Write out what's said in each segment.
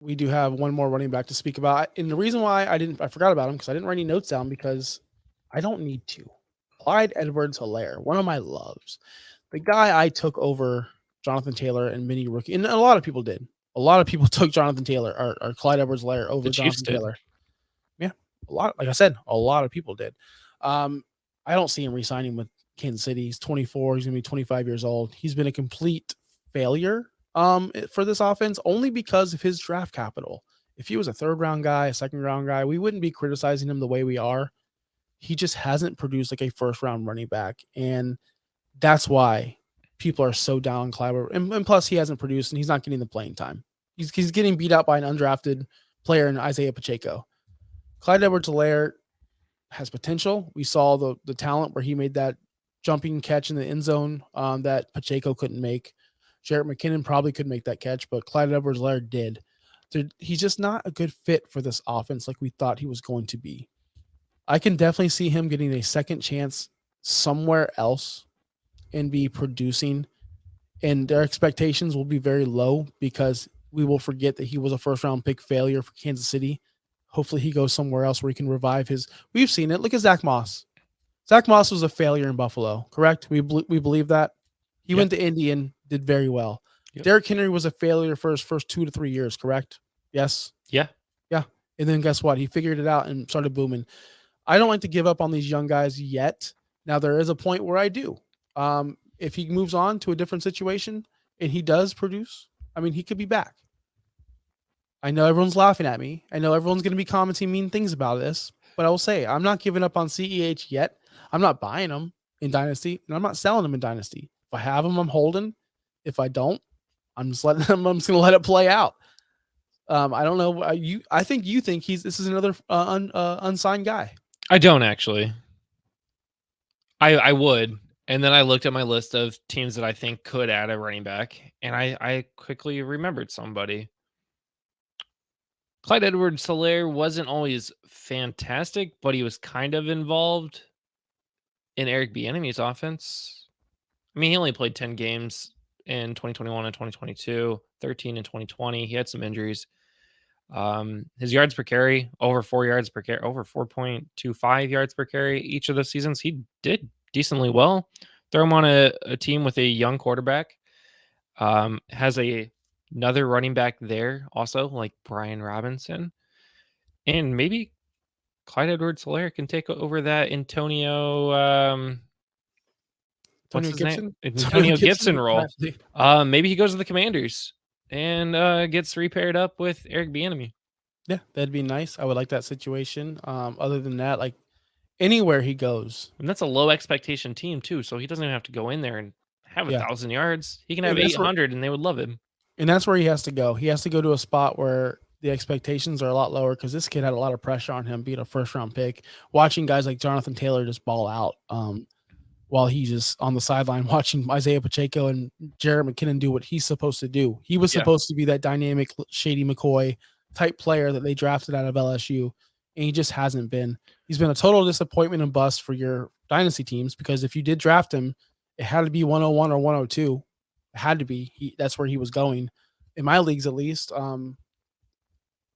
we do have one more running back to speak about. And the reason why I forgot about him because I didn't write any notes down because I don't need to. Clyde Edwards-Helaire, one of my loves. The guy I took over Jonathan Taylor and mini rookie, and a lot of people did. A lot of people took Jonathan Taylor or Clyde Edwards-Helaire over Jonathan Taylor. Yeah, a lot. Like I said, a lot of people did. I don't see him re-signing with Kansas City. He's 24. He's going to be 25 years old. He's been a complete failure for this offense only because of his draft capital. If he was a third-round guy, a second-round guy, we wouldn't be criticizing him the way we are. He just hasn't produced like a first-round running back, and that's why people are so down on Clyde. And plus, he hasn't produced, and he's not getting the playing time. He's getting beat out by an undrafted player in Isaiah Pacheco. Clyde Edwards-Helaire has potential. We saw the talent where he made that jumping catch in the end zone that Pacheco couldn't make. Jarrett McKinnon probably could make that catch, but Clyde Edwards-Helaire did. He's just not a good fit for this offense like we thought he was going to be. I can definitely see him getting a second chance somewhere else and be producing, and their expectations will be very low because we will forget that he was a first-round pick failure for Kansas City. Hopefully he goes somewhere else where he can revive his – we've seen it. Look at Zach Moss. Zach Moss was a failure in Buffalo, correct? We believe that. He went to Indy and did very well. Yep. Derrick Henry was a failure for his first 2 to 3 years, correct? Yes? Yeah. And then guess what? He figured it out and started booming. I don't like to give up on these young guys yet. Now, there is a point where I do. If he moves on to a different situation and he does produce, I mean, he could be back. I know everyone's laughing at me. I know everyone's going to be commenting mean things about this, but I will say I'm not giving up on CEH yet. I'm not buying him in Dynasty, and I'm not selling him in Dynasty. If I have him, I'm holding. If I don't, I'm just letting him. I'm just going to let it play out. I don't know. I think you think this is another unsigned guy. I don't actually. I would. And then I looked at my list of teams that I think could add a running back, and I quickly remembered somebody. Clyde Edwards-Helaire wasn't always fantastic, but he was kind of involved in Eric Bieniemy's offense. I mean, he only played 10 games in 2021 and 2022, 13 in 2020. He had some injuries. His yards per carry, over 4 yards per carry, over 4.25 yards per carry each of those seasons. He did decently well. Throw him on a team with a young quarterback. Has another running back there also, like Brian Robinson. And maybe Clyde Edwards-Helaire can take over that Antonio Gibson role. Maybe he goes to the Commanders and gets repaired up with Eric Bieniemy. Yeah, that'd be nice. I would like that situation. Other than that, like anywhere he goes, and that's a low expectation team too. So he doesn't even have to go in there and have 1,000 yards. He can have 800, and they would love him. And that's where he has to go. He has to go to a spot where the expectations are a lot lower because this kid had a lot of pressure on him being a first-round pick. Watching guys like Jonathan Taylor just ball out while he's just on the sideline watching Isaiah Pacheco and Jarrett McKinnon do what he's supposed to do. He was supposed to be that dynamic Shady McCoy type player that they drafted out of LSU, and he just hasn't been. He's been a total disappointment and bust for your dynasty teams because if you did draft him, it had to be 101 or 102. It had to be. That's where he was going. In my leagues, at least,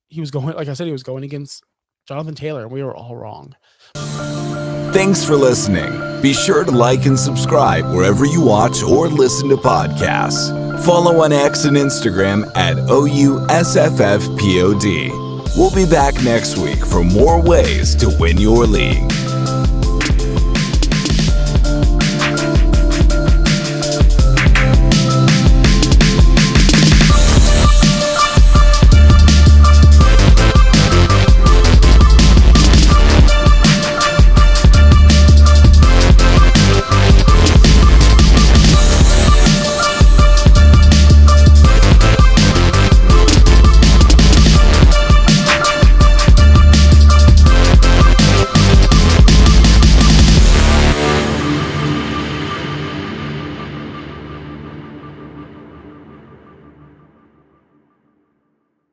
he was going, like I said, he was going against Jonathan Taylor, and we were all wrong. Thanks for listening. Be sure to like and subscribe wherever you watch or listen to podcasts. Follow on X and Instagram at OUSFFPOD. We'll be back next week for more ways to win your league.